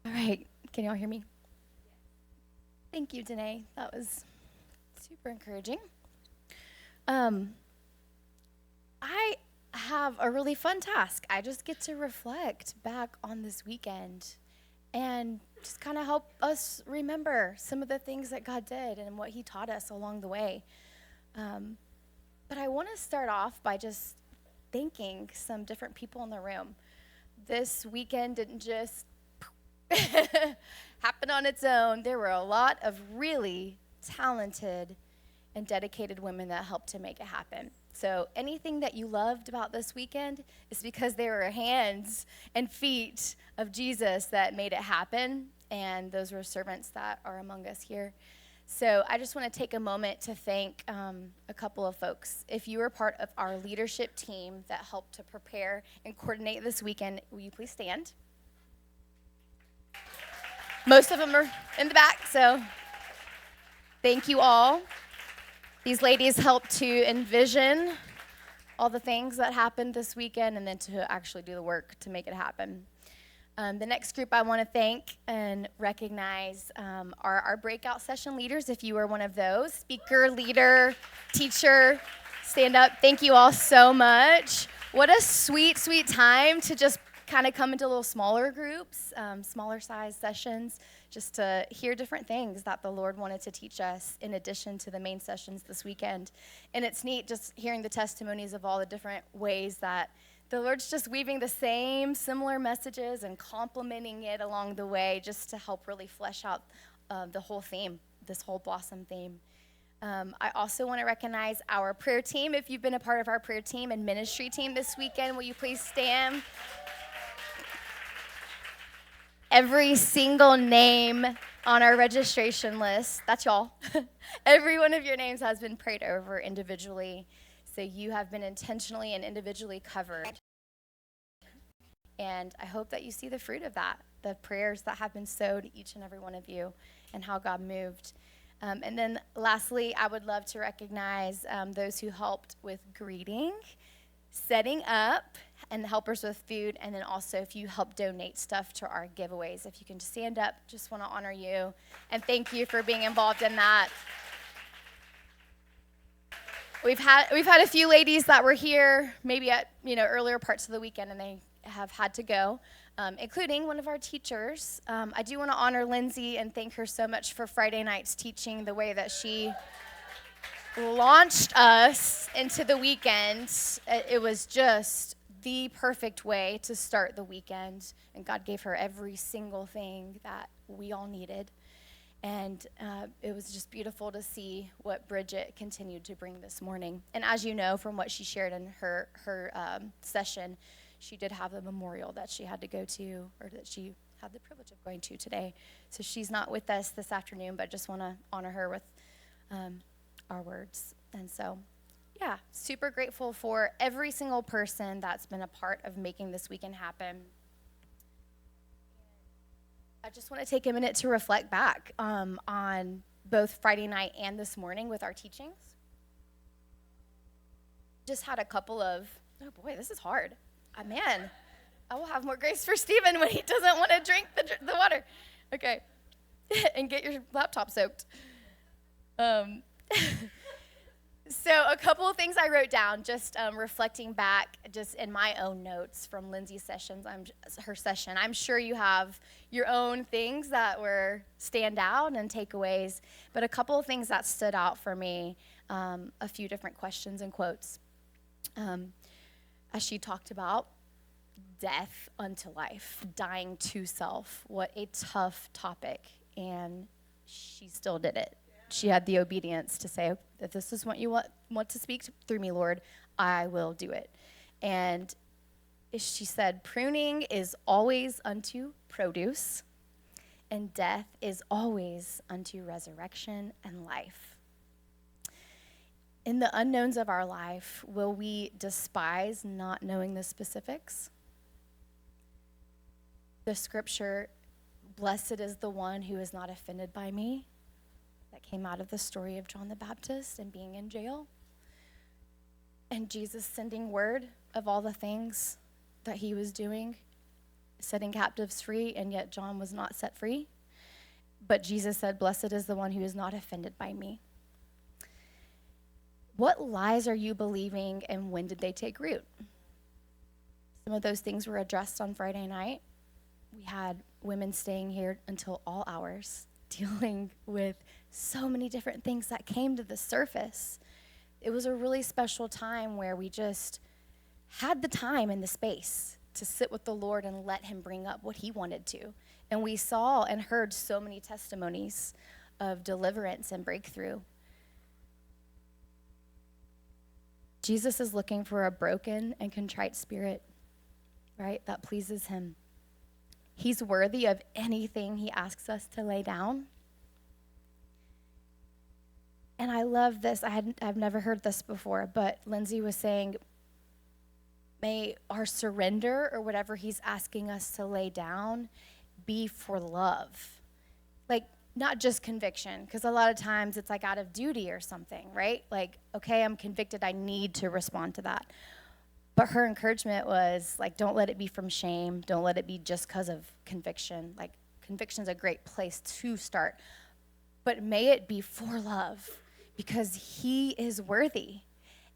All right, can y'all hear me? Thank you, Danae. That was super encouraging. Um, I have a really fun task. I just get to reflect back on this weekend and just kind of help us remember some of the things that God did and what He taught us along the way. But I want to start off by just thanking some different people in the room. This weekend didn't just happen on its own. There were a lot of really talented and dedicated women that helped to make it happen. So anything that you loved about this weekend is because there were hands and feet of Jesus that made it happen, and those were servants that are among us here. So I just want to take a moment to thank a couple of folks. If you were part of our leadership team that helped to prepare and coordinate this weekend, will you please stand? Most of them are in the back, so thank you all. These ladies helped to envision all the things that happened this weekend and then to actually do the work to make it happen. The next group I want to thank and recognize are our breakout session leaders. If you were one of those, speaker, leader, teacher, stand up. Thank you all so much. What a sweet, sweet time to just kind of come into little smaller groups, smaller size sessions, just to hear different things that the Lord wanted to teach us in addition to the main sessions this weekend. And it's neat just hearing the testimonies of all the different ways that the Lord's just weaving the same similar messages and complementing it along the way just to help really flesh out the whole theme, this whole Blossom theme. I also want to recognize our prayer team. If you've been a part of our prayer team and ministry team this weekend, will you please stand? Every single name on our registration list, that's y'all. Every one of your names has been prayed over individually. So you have been intentionally and individually covered. And I hope that you see the fruit of that, the prayers that have been sowed, each and every one of you, and how God moved. And then lastly, I would love to recognize those who helped with greeting, setting up, and helpers with food, and then also if you help donate stuff to our giveaways. If you can just stand up, just want to honor you, and thank you for being involved in that. We've had a few ladies that were here maybe at earlier parts of the weekend, and they have had to go, including one of our teachers. I do want to honor Lindsay and thank her so much for Friday night's teaching, the way that she launched us into the weekend. It was just the perfect way to start the weekend, and God gave her every single thing that we all needed. And it was just beautiful to see what Bridget continued to bring this morning. And as you know from what she shared in her session, she did have a memorial that she had to go to, or that she had the privilege of going to today. So she's not with us this afternoon, but just want to honor her with our words. And so, yeah, super grateful for every single person that's been a part of making this weekend happen. I just want to take a minute to reflect back on both Friday night and this morning with our teachings. Just had a couple of, oh boy, this is hard. Man, I will have more grace for Stephen when he doesn't want to drink the water. Okay, and get your laptop soaked. So a couple of things I wrote down, just reflecting back, just in my own notes from Lindsay's her session. I'm sure you have your own things that were stand out and takeaways, but a couple of things that stood out for me, a few different questions and quotes. As she talked about death unto life, dying to self, what a tough topic, and she still did it. She had the obedience to say, if this is what you want to speak through me, Lord, I will do it. And she said, pruning is always unto produce, and death is always unto resurrection and life. In the unknowns of our life, will we despise not knowing the specifics? The scripture, blessed is the one who is not offended by me, that came out of the story of John the Baptist and being in jail, and Jesus sending word of all the things that he was doing setting captives free, and yet John was not set free. But Jesus said, "Blessed is the one who is not offended by me." What lies are you believing, and when did they take root? Some of those things were addressed on Friday night. We had women staying here until all hours, dealing with so many different things that came to the surface. It was a really special time where we just had the time and the space to sit with the Lord and let him bring up what he wanted to. And we saw and heard so many testimonies of deliverance and breakthrough. Jesus is looking for a broken and contrite spirit, right, that pleases him. He's worthy of anything he asks us to lay down. And I love this. I've never heard this before, but Lindsay was saying, may our surrender or whatever he's asking us to lay down be for love. Like, not just conviction, because a lot of times it's like out of duty or something, right? Like, okay, I'm convicted, I need to respond to that. But her encouragement was, like, don't let it be from shame. Don't let it be just because of conviction. Like, conviction's a great place to start. But may it be for love, because he is worthy.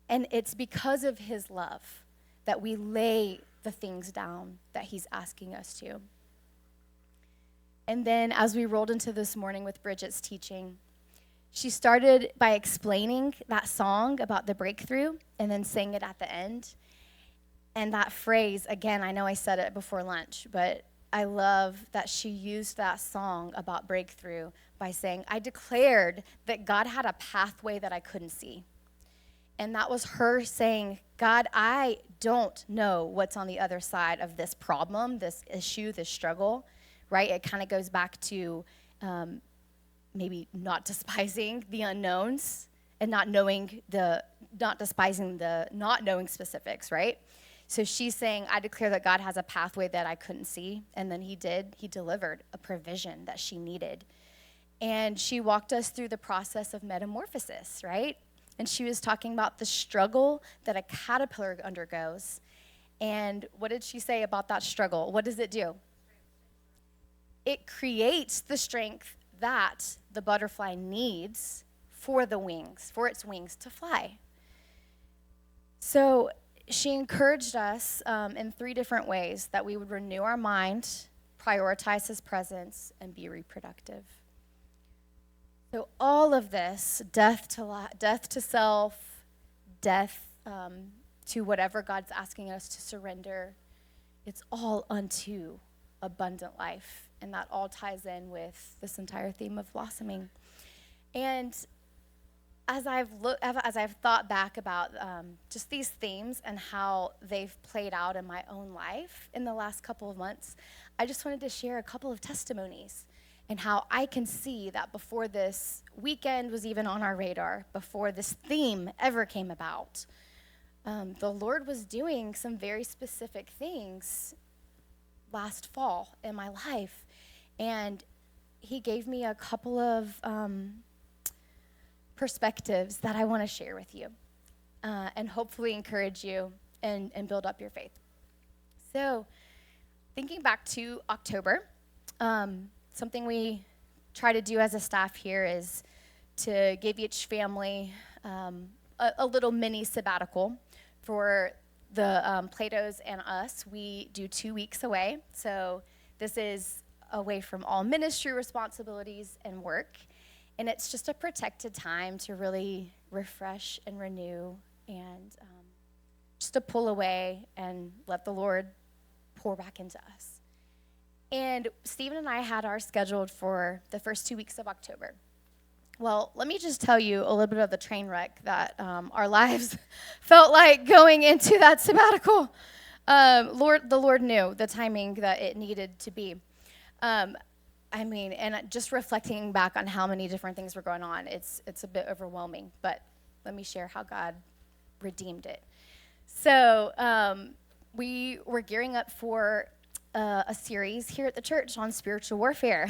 And it's because of his love that we lay the things down that he's asking us to. And then as we rolled into this morning with Bridget's teaching, she started by explaining that song about the breakthrough and then sang it at the end. And that phrase, again, I know I said it before lunch, but I love that she used that song about breakthrough by saying, I declared that God had a pathway that I couldn't see. And that was her saying, God, I don't know what's on the other side of this problem, this issue, this struggle, right? It kind of goes back to maybe not despising the unknowns and not despising the not knowing specifics, right? So she's saying, I declare that God has a pathway that I couldn't see. And then he did. He delivered a provision that she needed. And she walked us through the process of metamorphosis, right? And she was talking about the struggle that a caterpillar undergoes. And what did she say about that struggle? What does it do? It creates the strength that the butterfly needs for its wings to fly. So she encouraged us in 3 different ways that we would renew our mind, prioritize his presence, and be reproductive. So all of this, death to self, death to whatever God's asking us to surrender, it's all unto abundant life. And that all ties in with this entire theme of blossoming. And as I've thought back about just these themes and how they've played out in my own life in the last couple of months, I just wanted to share a couple of testimonies and how I can see that before this weekend was even on our radar, before this theme ever came about, the Lord was doing some very specific things last fall in my life. And he gave me a couple of perspectives that I want to share with you and hopefully encourage you and build up your faith. So thinking back to October, something we try to do as a staff here is to give each family a little mini sabbatical. For the Platos and us, we do 2 weeks away. So this is away from all ministry responsibilities and work. And it's just a protected time to really refresh and renew and just to pull away and let the Lord pour back into us. And Stephen and I had ours scheduled for the first 2 weeks of October. Well, let me just tell you a little bit of the train wreck that our lives felt like going into that sabbatical. The Lord knew the timing that it needed to be. And just reflecting back on how many different things were going on, it's a bit overwhelming, but let me share how God redeemed it. So we were gearing up for a series here at the church on spiritual warfare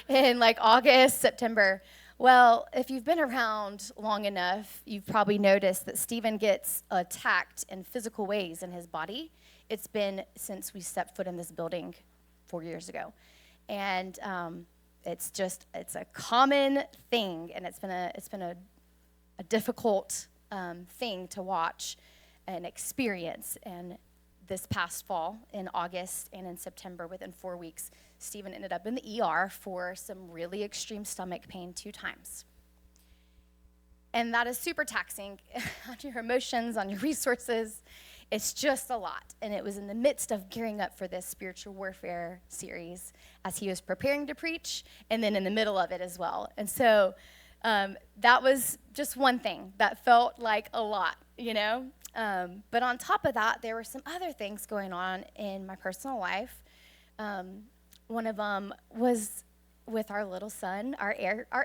in like August, September. Well, if you've been around long enough, you've probably noticed that Stephen gets attacked in physical ways in his body It's been since we stepped foot in this building 4 years ago. And it's a common thing, and it's been a difficult thing to watch and experience. And this past fall, in August and in September, within 4 weeks, Stephen ended up in the ER for some really extreme stomach pain 2 times. And that is super taxing on your emotions, on your resources. It's just a lot. And it was in the midst of gearing up for this spiritual warfare series as he was preparing to preach, and then in the middle of it as well. And so that was just one thing that felt like a lot, you know? But on top of that, there were some other things going on in my personal life. One of them was with our little son, our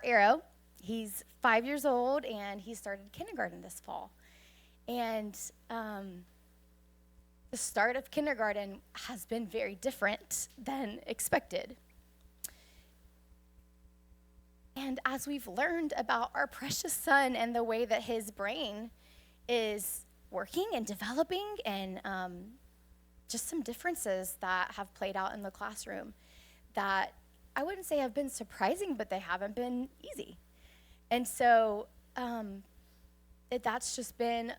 Arrow. He's 5 years old, and he started kindergarten this fall. And the start of kindergarten has been very different than expected. And as we've learned about our precious son and the way that his brain is working and developing, and just some differences that have played out in the classroom that I wouldn't say have been surprising, but they haven't been easy. And so that's just been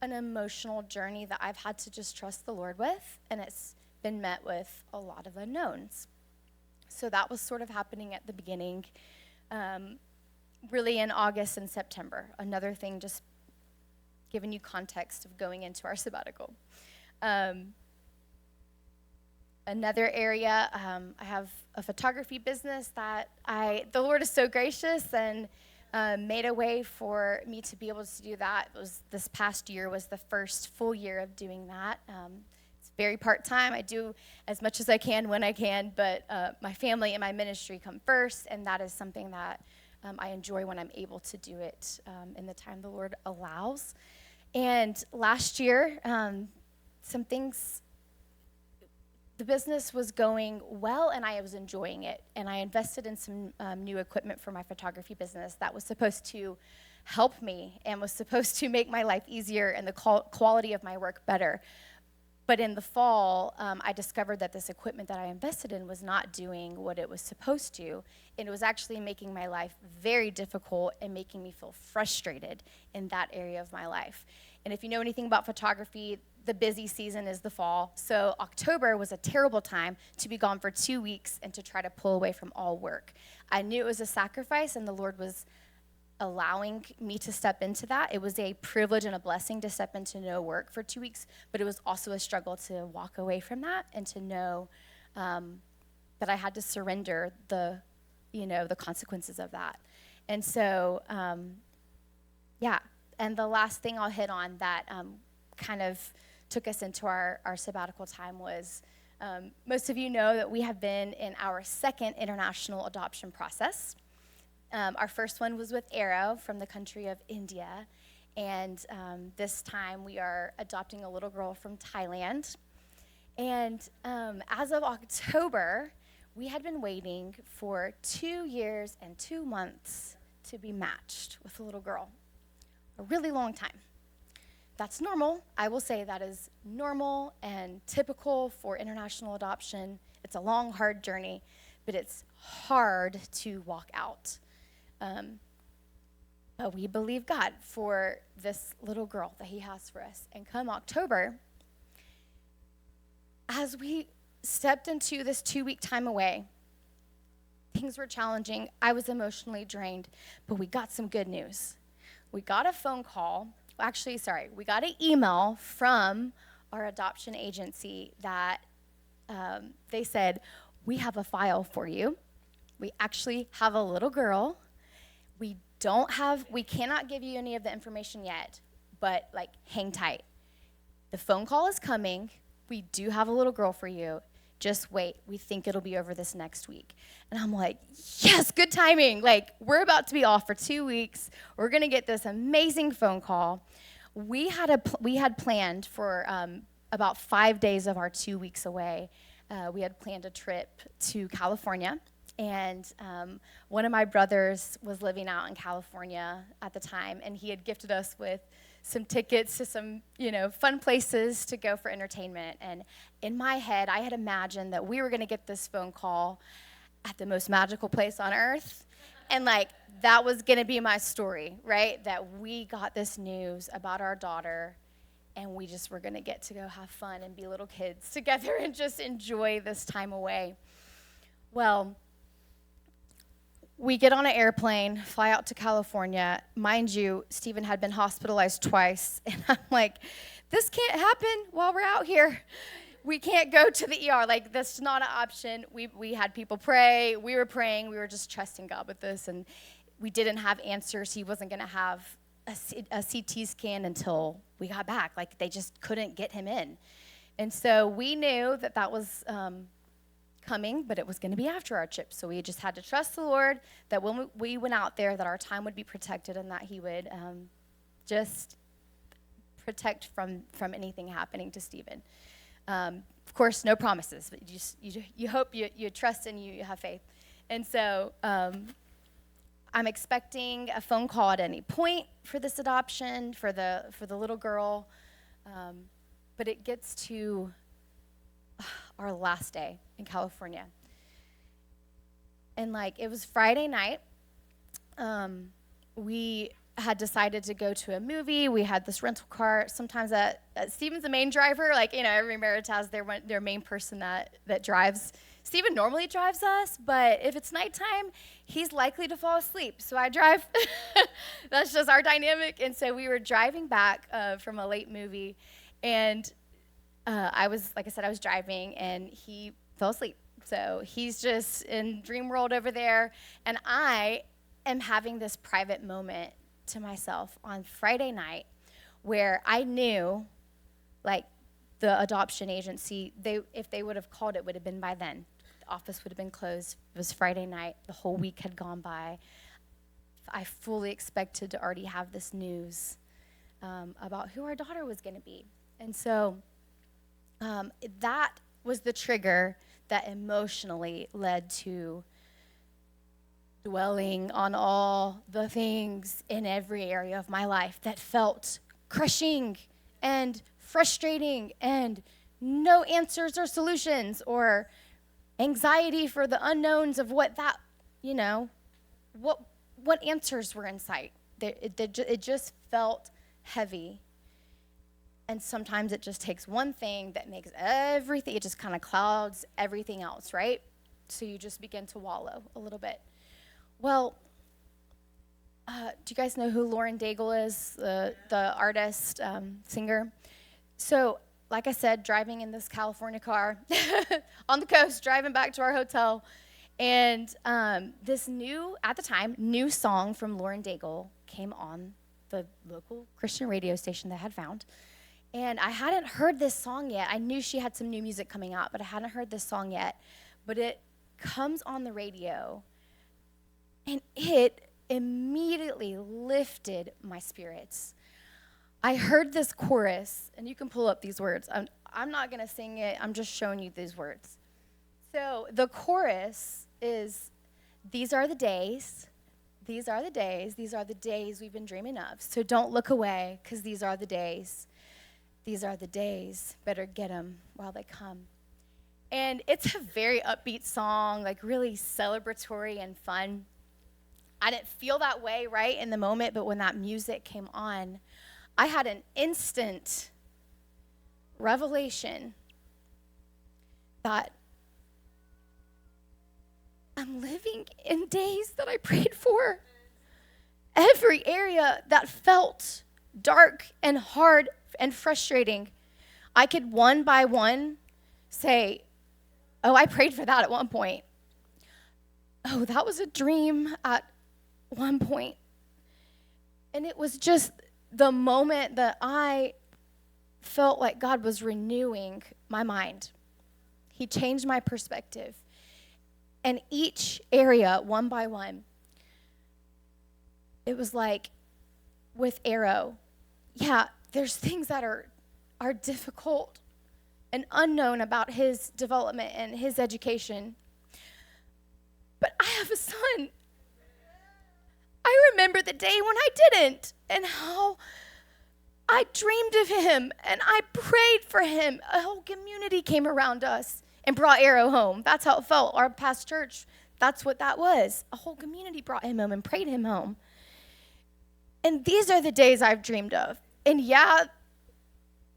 an emotional journey that I've had to just trust the Lord with, and it's been met with a lot of unknowns. So that was sort of happening at the beginning, really in August and September. Another thing, just giving you context of going into our sabbatical. Another area, I have a photography business that the Lord is so gracious and made a way for me to be able to do that. This past year was the first full year of doing that. It's very part-time. I do as much as I can when I can, but my family and my ministry come first, and that is something that I enjoy when I'm able to do it in the time the Lord allows. And last year, the business was going well, and I was enjoying it. And I invested in some new equipment for my photography business that was supposed to help me and was supposed to make my life easier and the quality of my work better. But in the fall, I discovered that this equipment that I invested in was not doing what it was supposed to. And it was actually making my life very difficult and making me feel frustrated in that area of my life. And if you know anything about photography, the busy season is the fall. So October was a terrible time to be gone for 2 weeks and to try to pull away from all work. I knew it was a sacrifice, and the Lord was allowing me to step into that. It was a privilege and a blessing to step into no work for 2 weeks, but it was also a struggle to walk away from that and to know that I had to surrender the consequences of that. And so, and the last thing I'll hit on that kind of took us into our sabbatical time was, most of you know that we have been in our second international adoption process. Our first one was with Arrow from the country of India, and this time we are adopting a little girl from Thailand. And as of October, we had been waiting for 2 years and 2 months to be matched with a little girl. A really long time. That's normal. I will say that is normal and typical for international adoption. It's a long, hard journey, but it's hard to walk out. But we believe God for this little girl that he has for us. And come October, as we stepped into this 2-week time away, things were challenging. I was emotionally drained, but we got some good news. We got a phone call. We got an email from our adoption agency that they said, we have a file for you. We actually have a little girl. We cannot give you any of the information yet, but hang tight. The phone call is coming. We do have a little girl for you. Just wait. We think it'll be over this next week. And I'm like, yes, good timing. We're about to be off for 2 weeks. We're going to get this amazing phone call. We had planned for about 5 days of our 2 weeks away. We had planned a trip to California And one of my brothers was living out in California at the time, and he had gifted us with some tickets to some, fun places to go for entertainment. And in my head, I had imagined that we were going to get this phone call at the most magical place on earth. And that was going to be my story, right? That we got this news about our daughter, and we just were going to get to go have fun and be little kids together and just enjoy this time away. Well, we get on an airplane, fly out to California. Mind you, Stephen had been hospitalized twice. And I'm like, this can't happen while we're out here. We can't go to the ER. That's not an option. We had people pray. We were praying. We were just trusting God with this. And we didn't have answers. He wasn't going to have a CT scan until we got back. They just couldn't get him in. And so we knew that was coming, but it was going to be after our trip. So we just had to trust the Lord that when we went out there, that our time would be protected and that he would just protect from anything happening to Stephen. Of course, no promises, but you hope, you trust, and you have faith. And so I'm expecting a phone call at any point for this adoption, for the little girl. But it gets to our last day in California. And it was Friday night. We had decided to go to a movie. We had this rental car. Sometimes Stephen's the main driver. Every marriage has their main person that drives. Stephen normally drives us, but if it's nighttime, he's likely to fall asleep. So I drive. That's just our dynamic. And so we were driving back from a late movie, and I was driving, and he fell asleep. So he's just in dream world over there, and I am having this private moment to myself on Friday night where I knew, the adoption agency, if they would have called, it would have been by then. The office would have been closed. It was Friday night. The whole week had gone by. I fully expected to already have this news about who our daughter was going to be. And so that was the trigger that emotionally led to dwelling on all the things in every area of my life that felt crushing and frustrating and no answers or solutions, or anxiety for the unknowns of what answers were in sight. It just felt heavy. And sometimes it just takes one thing that makes everything, it just kind of clouds everything else, right? So you just begin to wallow a little bit. Well, do you guys know who Lauren Daigle is, the artist, singer? So, like I said, driving in this California car on the coast, driving back to our hotel, and this at the time, new song from Lauren Daigle came on the local Christian radio station that I had found. And I hadn't heard this song yet. I knew she had some new music coming out, but I hadn't heard this song yet. But it comes on the radio, and it immediately lifted my spirits. I heard this chorus, and you can pull up these words. I'm not going to sing it. I'm just showing you these words. So the chorus is, these are the days, these are the days, these are the days we've been dreaming of. So don't look away, because these are the days. These are the days. Better get them while they come. And it's a very upbeat song, really celebratory and fun. I didn't feel that way right in the moment, but when that music came on, I had an instant revelation that I'm living in days that I prayed for. Every area that felt dark and hard and frustrating, I could one by one say, oh, I prayed for that at one point. Oh, that was a dream at one point. And it was just the moment that I felt like God was renewing my mind. He changed my perspective. And each area, one by one, it was like with Arrow. Yeah, there's things that are difficult and unknown about his development and his education. But I have a son. I remember the day when I didn't, and how I dreamed of him, and I prayed for him. A whole community came around us and brought Arrow home. That's how it felt. Our past church, that's what that was. A whole community brought him home and prayed him home. And these are the days I've dreamed of. And yeah,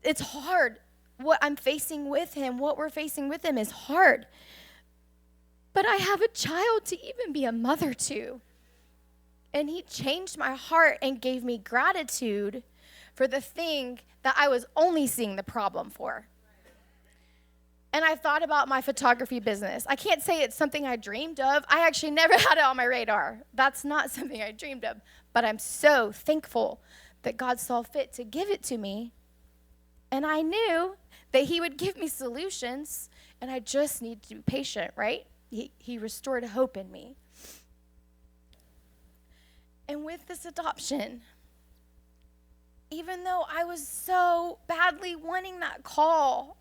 it's hard. What I'm facing with him, what we're facing with him is hard. But I have a child to even be a mother to. And he changed my heart and gave me gratitude for the thing that I was only seeing the problem for. And I thought about my photography business. I can't say it's something I dreamed of. I actually never had it on my radar. That's not something I dreamed of. But I'm so thankful that God saw fit to give it to me. And I knew that he would give me solutions, and I just need to be patient, right? He restored hope in me. And with this adoption, even though I was so badly wanting that call,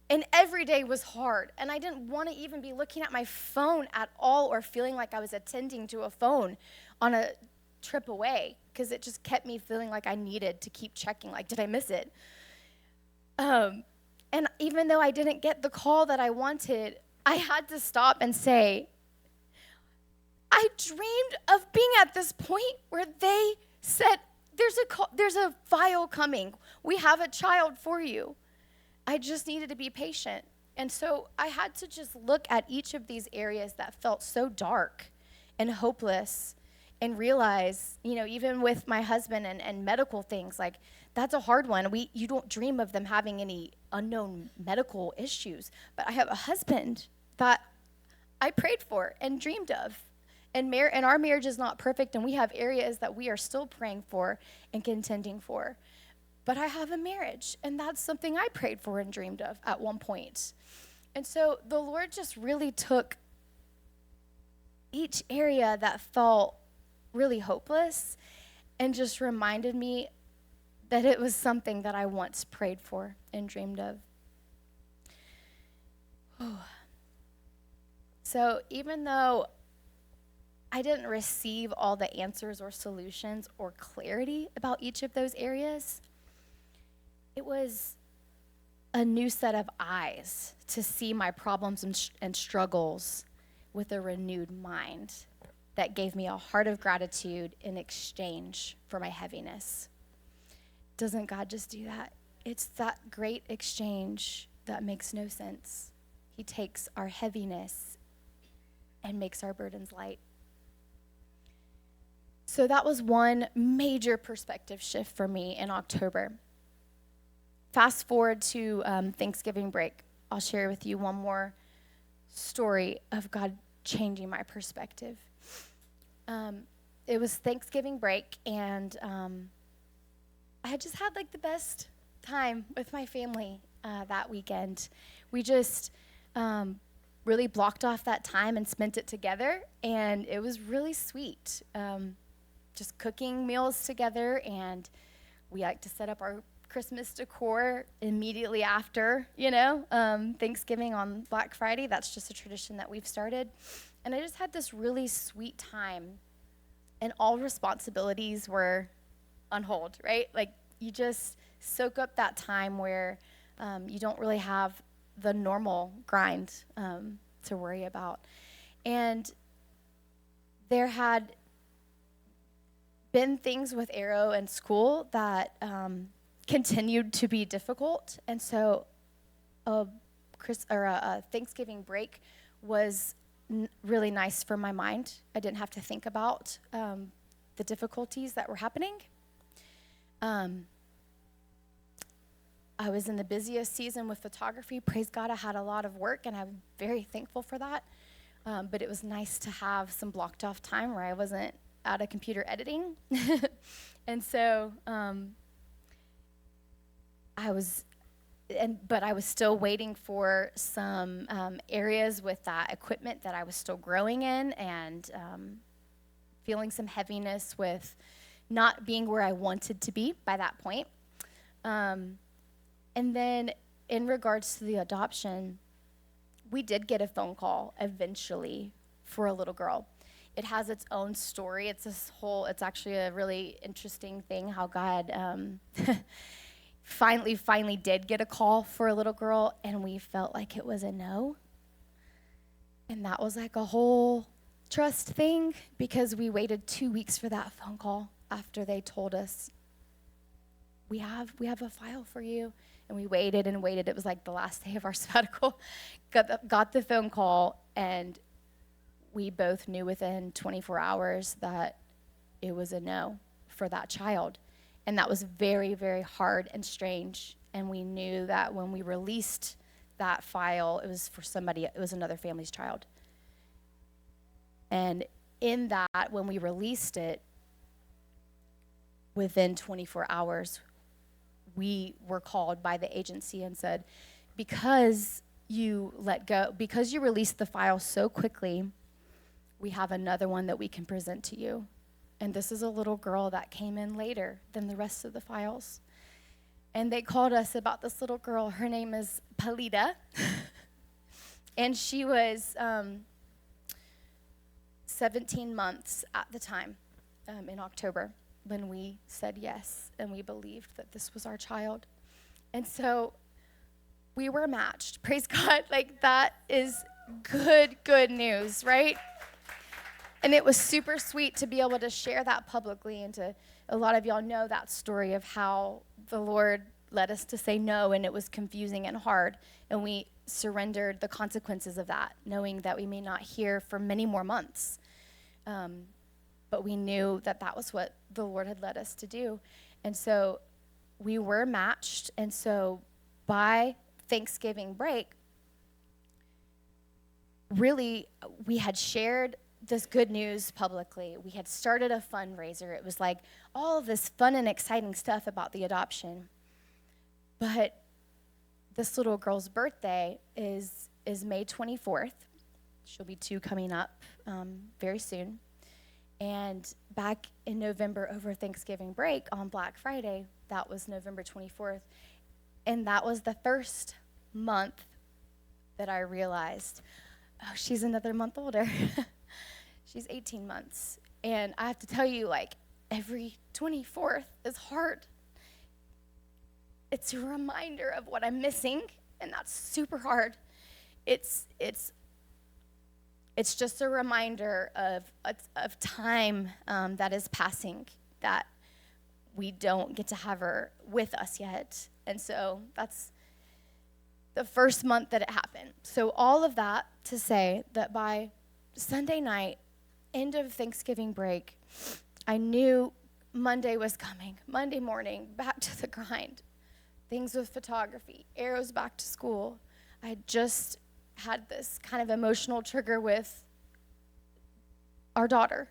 and every day was hard, and I didn't want to even be looking at my phone at all or feeling like I was attending to a phone on a trip away, because it just kept me feeling like I needed to keep checking, like, did I miss it? And even though I didn't get the call that I wanted, I had to stop and say, I dreamed of being at this point where they said, there's a file coming. We have a child for you. I just needed to be patient. And so I had to just look at each of these areas that felt so dark and hopeless and realize, even with my husband and medical things, like, that's a hard one. You don't dream of them having any unknown medical issues. But I have a husband that I prayed for and dreamed of. And our marriage is not perfect, and we have areas that we are still praying for and contending for. But I have a marriage, and that's something I prayed for and dreamed of at one point. And so the Lord just really took each area that felt really hopeless and just reminded me that it was something that I once prayed for and dreamed of. So even though I didn't receive all the answers or solutions or clarity about each of those areas, it was a new set of eyes to see my problems and struggles with a renewed mind that gave me a heart of gratitude in exchange for my heaviness. Doesn't God just do that? It's that great exchange that makes no sense. He takes our heaviness and makes our burdens light. So that was one major perspective shift for me in October. Fast forward to Thanksgiving break. I'll share with you one more story of God changing my perspective. It was Thanksgiving break, and I had just had like the best time with my family that weekend. We just really blocked off that time and spent it together, and it was really sweet. Just cooking meals together, and we like to set up our Christmas decor immediately after, Thanksgiving on Black Friday. That's just a tradition that we've started. And I just had this really sweet time, and all responsibilities were on hold, right? Like, you just soak up that time where you don't really have the normal grind to worry about. And there had been things with Arrow and school that continued to be difficult, and so a Thanksgiving break was really nice for my mind. I didn't have to think about the difficulties that were happening. I was in the busiest season with photography. Praise God, I had a lot of work, and I'm very thankful for that. But it was nice to have some blocked off time where I wasn't at a computer editing. And so I was still waiting for some areas with that equipment that I was still growing in, and feeling some heaviness with not being where I wanted to be by that point. And then in regards to the adoption, we did get a phone call eventually for a little girl. It has its own story. It's actually a really interesting thing how God finally did get a call for a little girl, and we felt like it was a no. And that was like a whole trust thing, because we waited 2 weeks for that phone call after they told us, we have a file for you. And we waited and waited. It was like the last day of our sabbatical. Got the phone call, and we both knew within 24 hours that it was a no for that child. And that was very, very hard and strange. And we knew that when we released that file, it was for somebody, it was another family's child. And in that, when we released it, within 24 hours, we were called by the agency and said, because you let go, because you released the file so quickly, we have another one that we can present to you. And this is a little girl that came in later than the rest of the files. And they called us about this little girl. Her name is Palida. And she was 17 months at the time, in October, when we said yes and we believed that this was our child. And so we were matched. Praise God. Like, that is good news, right? And it was super sweet to be able to share that publicly, and to, a lot of y'all know that story of how the Lord led us to say no, and it was confusing and hard, and we surrendered the consequences of that, knowing that we may not hear for many more months. But we knew that that was what the Lord had led us to do. And so we were matched. And so by Thanksgiving break, really, we had shared this good news publicly. We had started a fundraiser. It was like all of this fun and exciting stuff about the adoption. But this little girl's birthday is May 24th. She'll be 2 coming up very soon. And back in November, over Thanksgiving break on Black Friday, that was November 24th. And that was the first month that I realized, oh, she's another month older. She's 18 months. And I have to tell you, like, every 24th is hard. It's a reminder of what I'm missing, and that's super hard. It's just a reminder of time that is passing, that we don't get to have her with us yet. And so that's the first month that it happened. So all of that to say that by Sunday night, end of Thanksgiving break, I knew Monday was coming. Monday morning, back to the grind. Things with photography, arrows back to school. I had just had this kind of emotional trigger with our daughter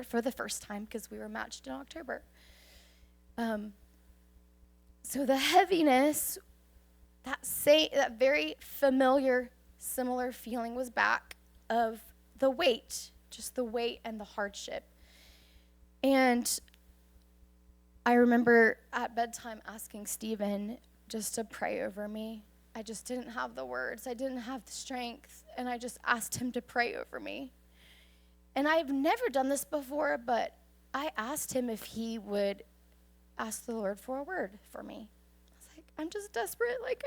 for the first time, because we were matched in October. So the heaviness, that very familiar, similar feeling was back, of the weight, just the weight and the hardship. And I remember at bedtime asking Stephen just to pray over me. I just didn't have the words. I didn't have the strength. And I just asked him to pray over me. And I've never done this before, but I asked him if he would ask the Lord for a word for me. I was like, I'm just desperate. Like,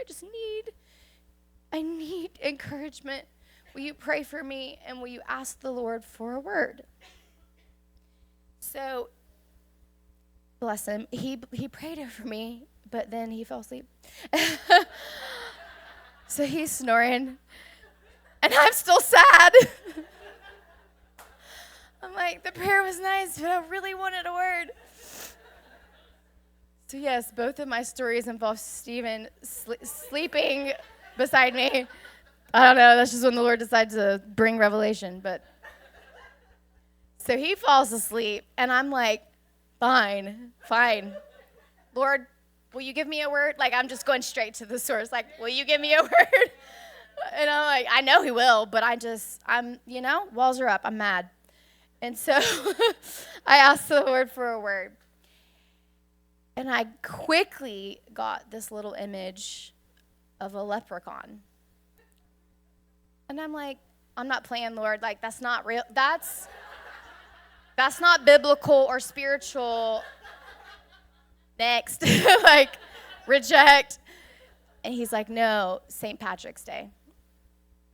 I need encouragement. Will you pray for me, and will you ask the Lord for a word? So, bless him. He prayed over me, but then he fell asleep. So he's snoring, and I'm still sad. I'm like, the prayer was nice, but I really wanted a word. So yes, both of my stories involve Stephen sleeping beside me. I don't know, that's just when the Lord decides to bring revelation. But so he falls asleep, and I'm like, fine. Lord, will you give me a word? Like, I'm just going straight to the source. Like, will you give me a word? And I'm like, I know he will, but walls are up. I'm mad. And so I asked the Lord for a word. And I quickly got this little image of a leprechaun. And I'm like, I'm not playing, Lord. Like, that's not real. That's not biblical or spiritual. Next. Like, reject. And he's like, no, St. Patrick's Day.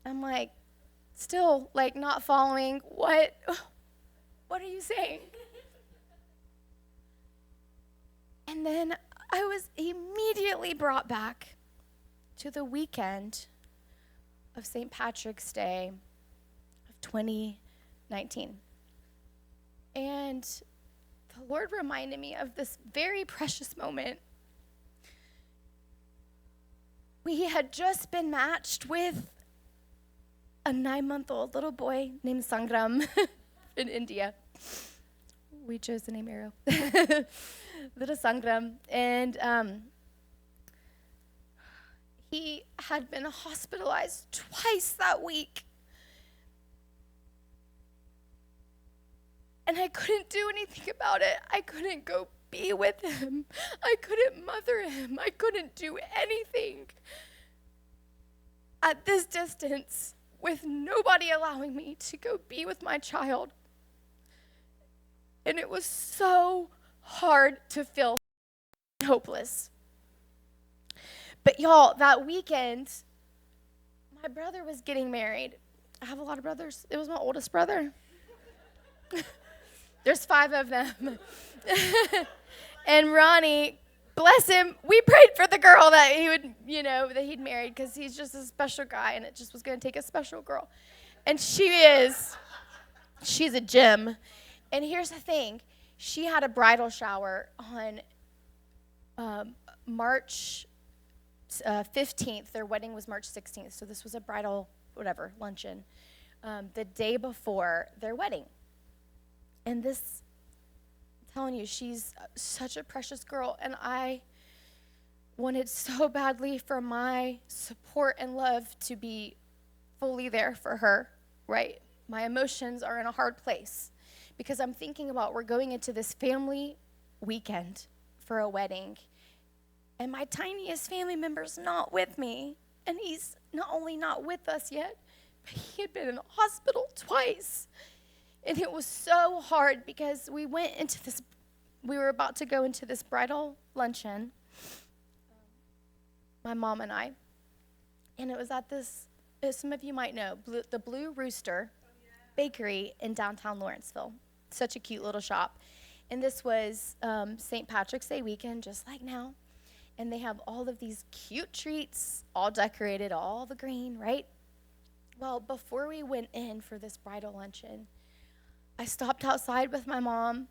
I'm like, still, like, not following. What are you saying? And then I was immediately brought back to the weekend of St. Patrick's Day of 2019. And the Lord reminded me of this very precious moment. We had just been matched with a 9-month-old little boy named Sangram in India. We chose the name Arrow. Little Sangram. And he had been hospitalized twice that week. And I couldn't do anything about it. I couldn't go be with him. I couldn't mother him. I couldn't do anything. At this distance, with nobody allowing me to go be with my child. And it was so hard to feel hopeless. But y'all, that weekend, my brother was getting married. I have a lot of brothers. It was my oldest brother. There's 5 of them. And Ronnie, bless him, we prayed for the girl that he would, that he'd married, because he's just a special guy, and it just was going to take a special girl. And she's a gem. And here's the thing. She had a bridal shower on March 15th. Their wedding was March 16th, so this was a bridal, luncheon, the day before their wedding. And this, I'm telling you, she's such a precious girl, and I wanted so badly for my support and love to be fully there for her, right? My emotions are in a hard place because I'm thinking about we're going into this family weekend for a wedding, and my tiniest family member's not with me, and he's not only not with us yet, but he had been in the hospital twice. And it was so hard because we were about to go into this bridal luncheon, my mom and I, and it was at this, as some of you might know, the Blue Rooster Bakery in downtown Lawrenceville. Such a cute little shop. And this was St. Patrick's Day weekend, just like now. And they have all of these cute treats, all decorated, all the green, right? Well, before we went in for this bridal luncheon, I stopped outside with my mom,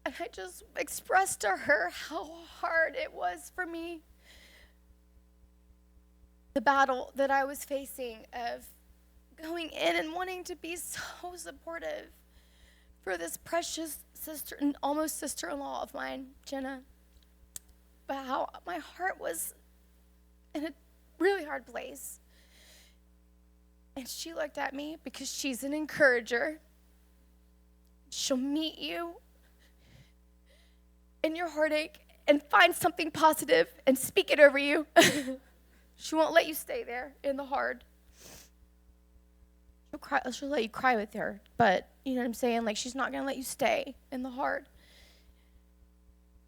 and I just expressed to her how hard it was for me, the battle that I was facing of going in and wanting to be so supportive for this precious sister, and almost sister-in-law of mine, Jenna, but how my heart was in a really hard place. And she looked at me because she's an encourager. She'll meet you in your heartache and find something positive and speak it over you. She won't let you stay there in the hard. She'll let you cry with her, but you know what I'm saying? Like, she's not going to let you stay in the hard.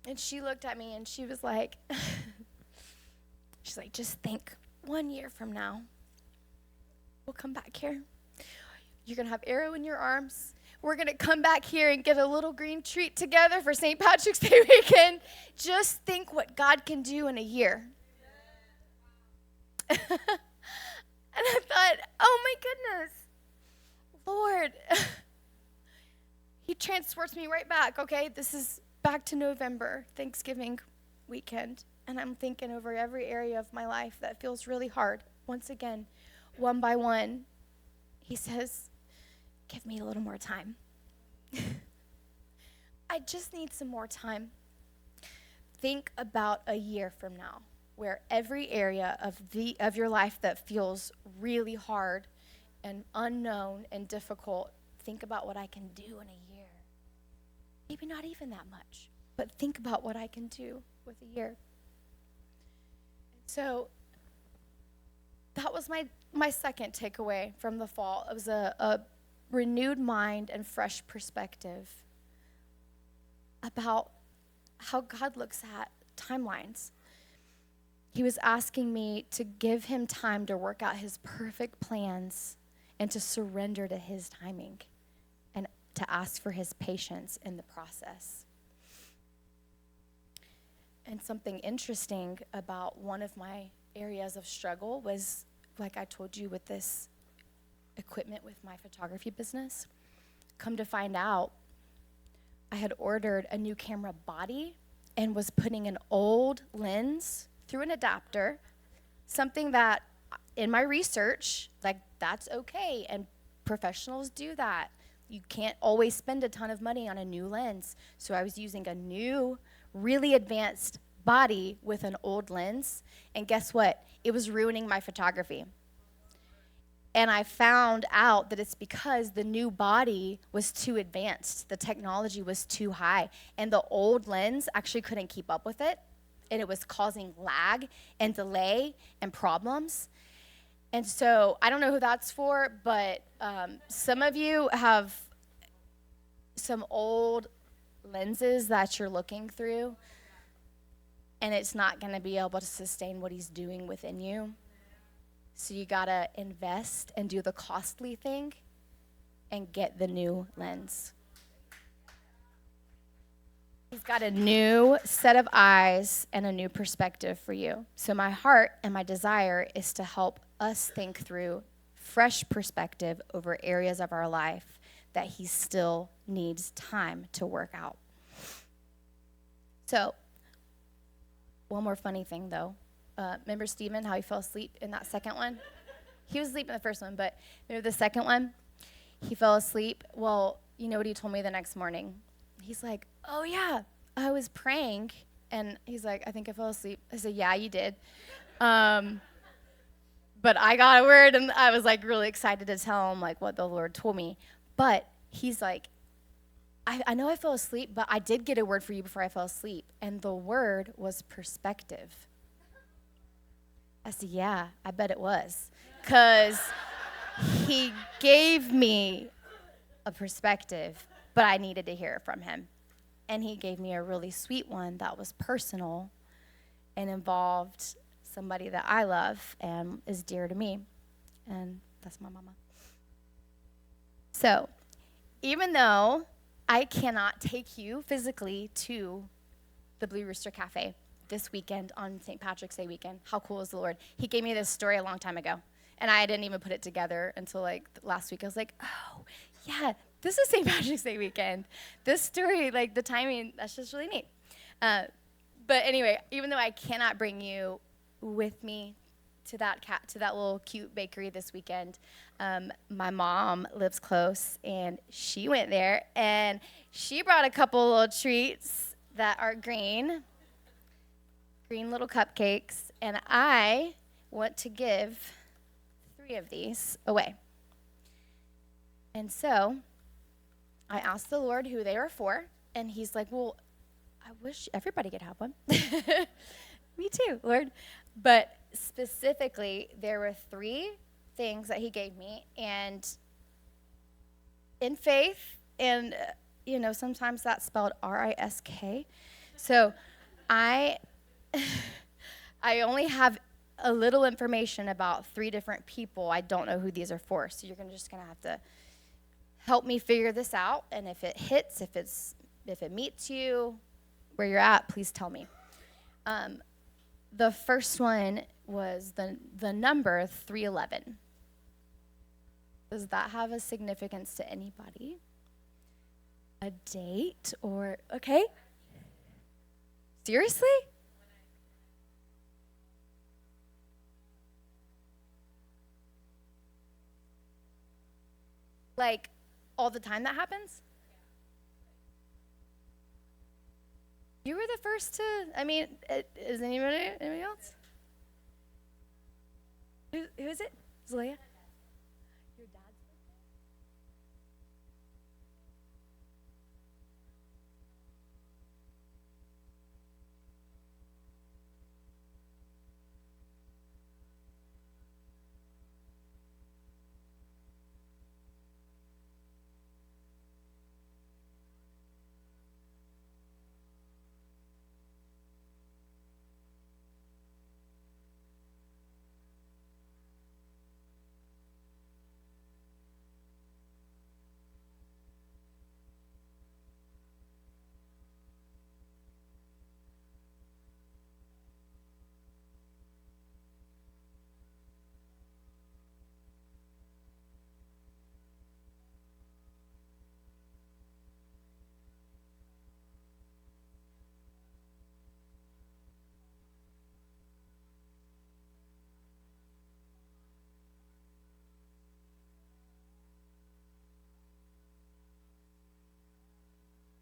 And she looked at me and she was like, she's like, just think, 1 year from now, we'll come back here. You're going to have Arrow in your arms. We're going to come back here and get a little green treat together for St. Patrick's Day weekend. Just think what God can do in a year. And I thought, oh my goodness, Lord. He transports me right back, okay? This is back to November, Thanksgiving weekend. And I'm thinking over every area of my life that feels really hard. Once again, one by one, he says, give me a little more time. I just need some more time. Think about a year from now, where every area of your life that feels really hard and unknown and difficult, think about what I can do in a year. Maybe not even that much, but think about what I can do with a year. So that was my second takeaway from the fall. It was a renewed mind and fresh perspective about how God looks at timelines. He was asking me to give him time to work out his perfect plans and to surrender to his timing and to ask for his patience in the process. And something interesting about one of my areas of struggle was, like I told you, with this equipment with my photography business. Come to find out, I had ordered a new camera body and was putting an old lens through an adapter, something that in my research, like, that's okay, and professionals do that. You can't always spend a ton of money on a new lens. So I was using a new, really advanced body with an old lens, and guess what? It was ruining my photography. And I found out that it's because the new body was too advanced. The technology was too high, and the old lens actually couldn't keep up with it, and it was causing lag and delay and problems. And so I don't know who that's for, but some of you have some old lenses that you're looking through, and it's not going to be able to sustain what he's doing within you. So you got to invest and do the costly thing and get the new lens. He's got a new set of eyes and a new perspective for you. So my heart and my desire is to help us think through fresh perspective over areas of our life that he still needs time to work out. So, one more funny thing though. Remember Stephen, how he fell asleep in that second one? He was asleep in the first one, but remember the second one? He fell asleep. Well, you know what he told me the next morning? He's like, oh yeah, I was praying, and he's like, I think I fell asleep. I said, yeah, you did. But I got a word, and I was like really excited to tell him like what the Lord told me. But he's like, I know I fell asleep, but I did get a word for you before I fell asleep, and the word was perspective. I said, yeah, I bet it was, because he gave me a perspective, but I needed to hear it from him. And he gave me a really sweet one that was personal and involved somebody that I love and is dear to me, and that's my mama. So, even though I cannot take you physically to the Blue Rooster Cafe this weekend on St. Patrick's Day weekend, how cool is the Lord? He gave me this story a long time ago, and I didn't even put it together until like last week. I was like, oh, yeah, this is St. Patrick's Day weekend. This story, like the timing, that's just really neat. But anyway, even though I cannot bring you with me to that little cute bakery this weekend, my mom lives close, and she went there, and she brought a couple little treats that are green little cupcakes, and I want to give 3 of these away. And so I asked the Lord who they were for, and he's like, well, I wish everybody could have one. Me too, Lord. But specifically, there were 3 things that he gave me, and in faith, and sometimes that's spelled R-I-S-K. So I only have a little information about 3 different people. I don't know who these are for, so you're just gonna have to help me figure this out. And if it hits, if it meets you where you're at, please tell me. The first one was the number 311. Does that have a significance to anybody? A date or okay? Seriously? Like, all the time that happens? You were the first to, is anybody else? Who is it? Zalea? Your dad's birthday?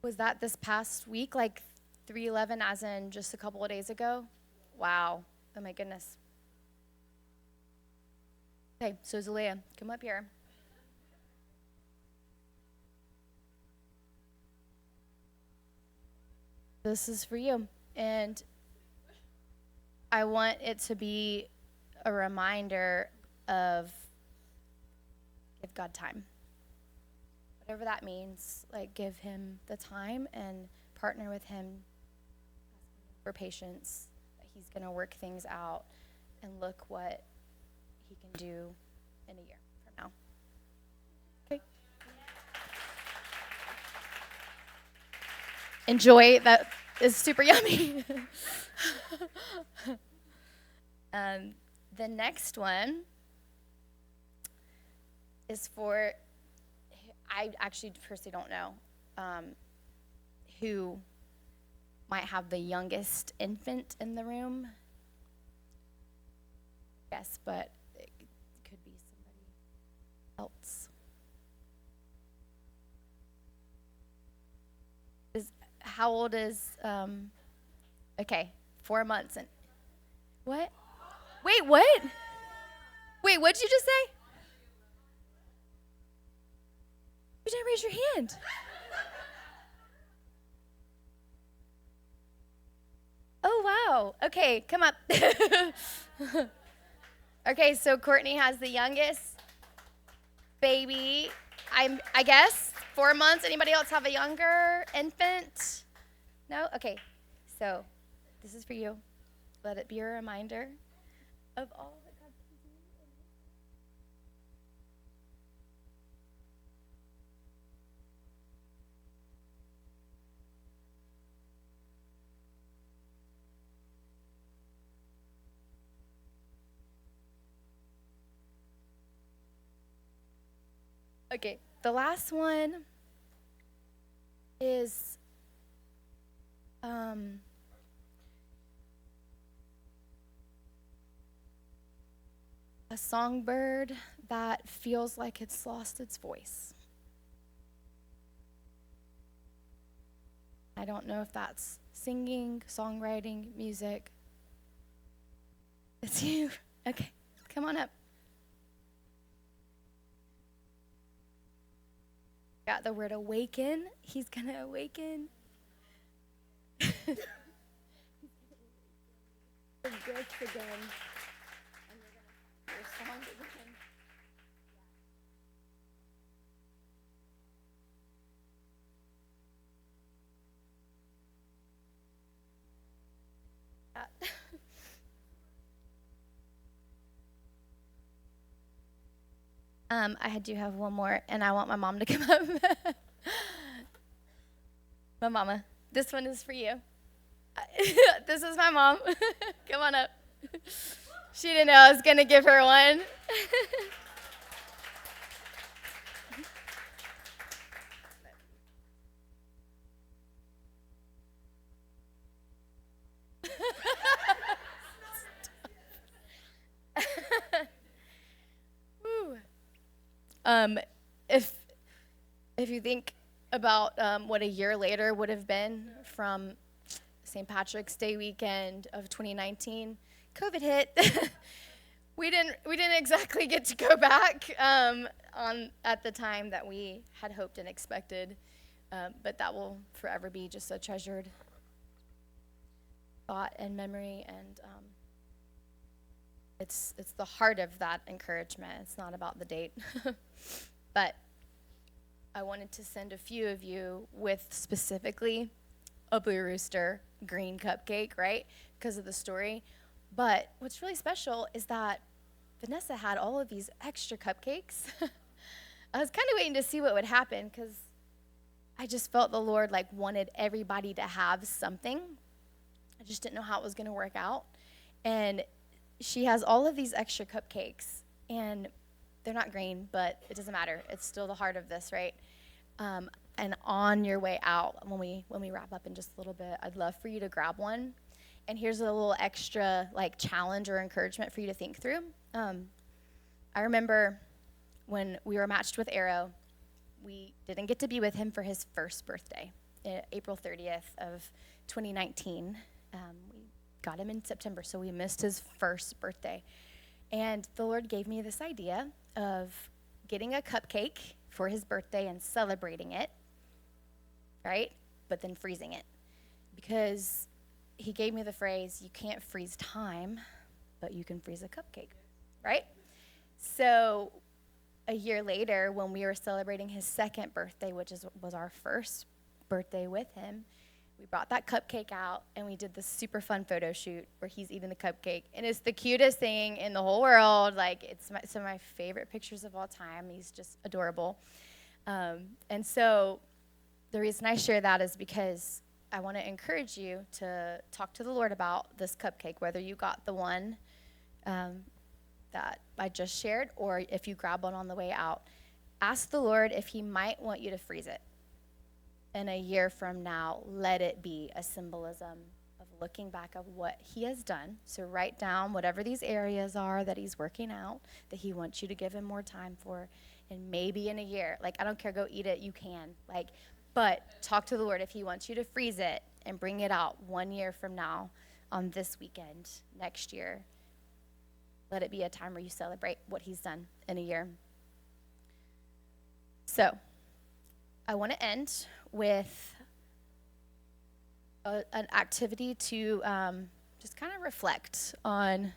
Was that this past week, like 3/11, as in just a couple of days ago? Wow. Oh my goodness. Okay, so Zalea, come up here. This is for you. And I want it to be a reminder of give God time. Whatever that means, like give him the time and partner with him for patience, that he's going to work things out, and look what he can do in a year from now. Okay. Enjoy. That is super yummy. The next one is for, I actually personally don't know who might have the youngest infant in the room. Yes, but it could be somebody else. How old is, okay, 4 months. And what? Wait, what? Wait, what did you just say? You didn't raise your hand. Oh, wow. Okay, come up. Okay, so Courtney has the youngest baby, I guess, 4 months. Anybody else have a younger infant? No? Okay, so this is for you. Let it be a reminder of all that God can do. Okay, the last one is a songbird that feels like it's lost its voice. I don't know if that's singing, songwriting, music. It's you. Okay, come on up. Got the word awaken. He's going to awaken. His gifts again. And you're going to your song again. I do have one more, and I want my mom to come up. My mama. This one is for you. This is my mom. Come on up. She didn't know I was going to give her one. If you think about what a year later would have been from St. Patrick's Day weekend of 2019, COVID hit. we didn't exactly get to go back at the time that we had hoped and expected, but that will forever be just a treasured thought and memory, and it's the heart of that encouragement. It's not about the date. But I wanted to send a few of you with specifically a Blue Rooster green cupcake, right? Because of the story. But what's really special is that Vanessa had all of these extra cupcakes. I was kind of waiting to see what would happen, because I just felt the Lord wanted everybody to have something. I just didn't know how it was going to work out. And she has all of these extra cupcakes, and they're not green, but it doesn't matter. It's still the heart of this, right? And on your way out, when we wrap up in just a little bit, I'd love for you to grab one. And here's a little extra challenge or encouragement for you to think through. I remember when we were matched with Arrow, we didn't get to be with him for his first birthday. April 30th of 2019. We got him in September, so we missed his first birthday. And the Lord gave me this idea of getting a cupcake for his birthday and celebrating it, right? But then freezing it. Because he gave me the phrase, you can't freeze time, but you can freeze a cupcake, right? So a year later, when we were celebrating his second birthday, which was our first birthday with him, we brought that cupcake out, and we did this super fun photo shoot where he's eating the cupcake. And it's the cutest thing in the whole world. Like, it's some of my favorite pictures of all time. He's just adorable. And so the reason I share that is because I want to encourage you to talk to the Lord about this cupcake, whether you got the one that I just shared or if you grab one on the way out. Ask the Lord if he might want you to freeze it. And a year from now, let it be a symbolism of looking back of what he has done. So write down whatever these areas are that he's working out, that he wants you to give him more time for. And maybe in a year, like, I don't care, go eat it, you can. But talk to the Lord if he wants you to freeze it and bring it out 1 year from now on this weekend, next year. Let it be a time where you celebrate what he's done in a year. So I want to end with an activity to just kind of reflect on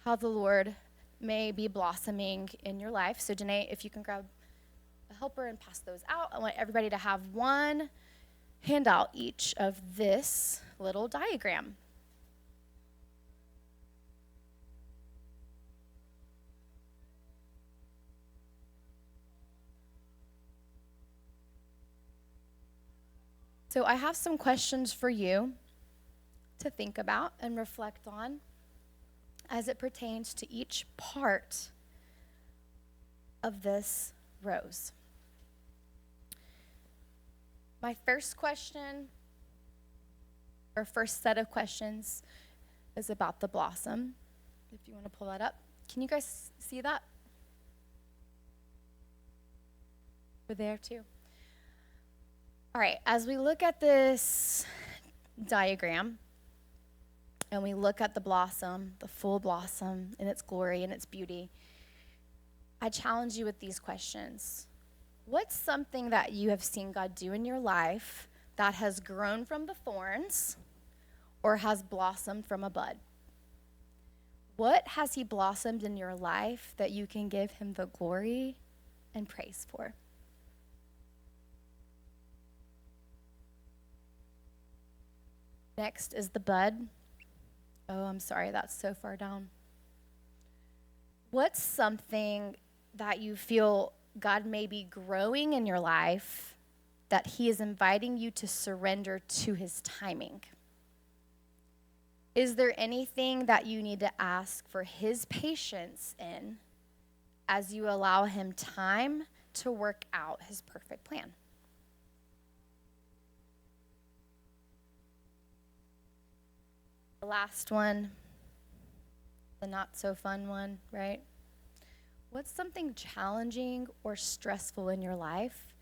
how the Lord may be blossoming in your life. So Danae, if you can grab a helper and pass those out. I want everybody to have one handout each of this little diagram. So I have some questions for you to think about and reflect on as it pertains to each part of this rose. My first question, or first set of questions, is about the blossom. If you want to pull that up. Can you guys see that? Over there too. All right, as we look at this diagram, and we look at the blossom, the full blossom in its glory and its beauty, I challenge you with these questions. What's something that you have seen God do in your life that has grown from the thorns or has blossomed from a bud? What has he blossomed in your life that you can give him the glory and praise for? Next is the bud. Oh, I'm sorry, that's so far down. What's something that you feel God may be growing in your life that he is inviting you to surrender to his timing? Is there anything that you need to ask for his patience in as you allow him time to work out his perfect plan? The last one, the not so fun one, right? What's something challenging or stressful in your life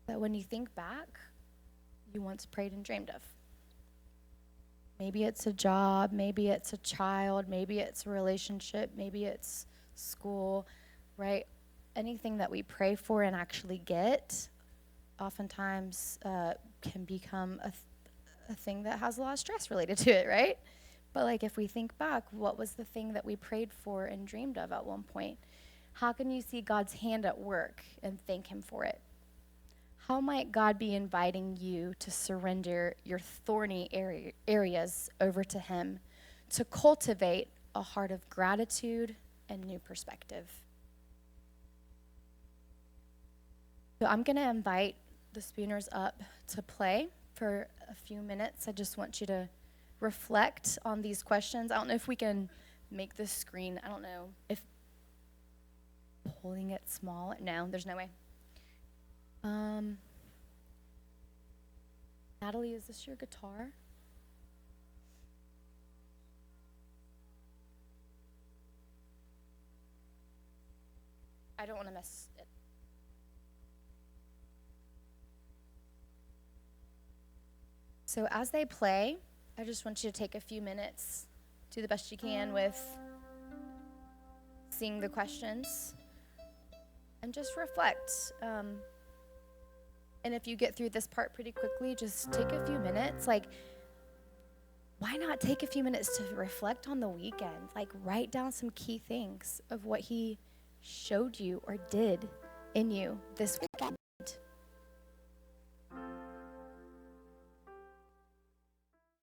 that when you think back, you once prayed and dreamed of? Maybe it's a job, maybe it's a child, maybe it's a relationship, maybe it's school, right? Anything that we pray for and actually get oftentimes can become a thing that has a lot of stress related to it, right? But if we think back, what was the thing that we prayed for and dreamed of at one point? How can you see God's hand at work and thank him for it? How might God be inviting you to surrender your thorny areas over to him to cultivate a heart of gratitude and new perspective? So I'm going to invite the Spooners up to play for a few minutes. I just want you to reflect on these questions. I don't know if we can make this screen, I don't know if pulling it small, no, there's no way. Natalie, is this your guitar? I don't want to miss it. So as they play, I just want you to take a few minutes, do the best you can with seeing the questions, and just reflect. And if you get through this part pretty quickly, just take a few minutes. Like, why not take a few minutes to reflect on the weekend? Like, write down some key things of what he showed you or did in you this week.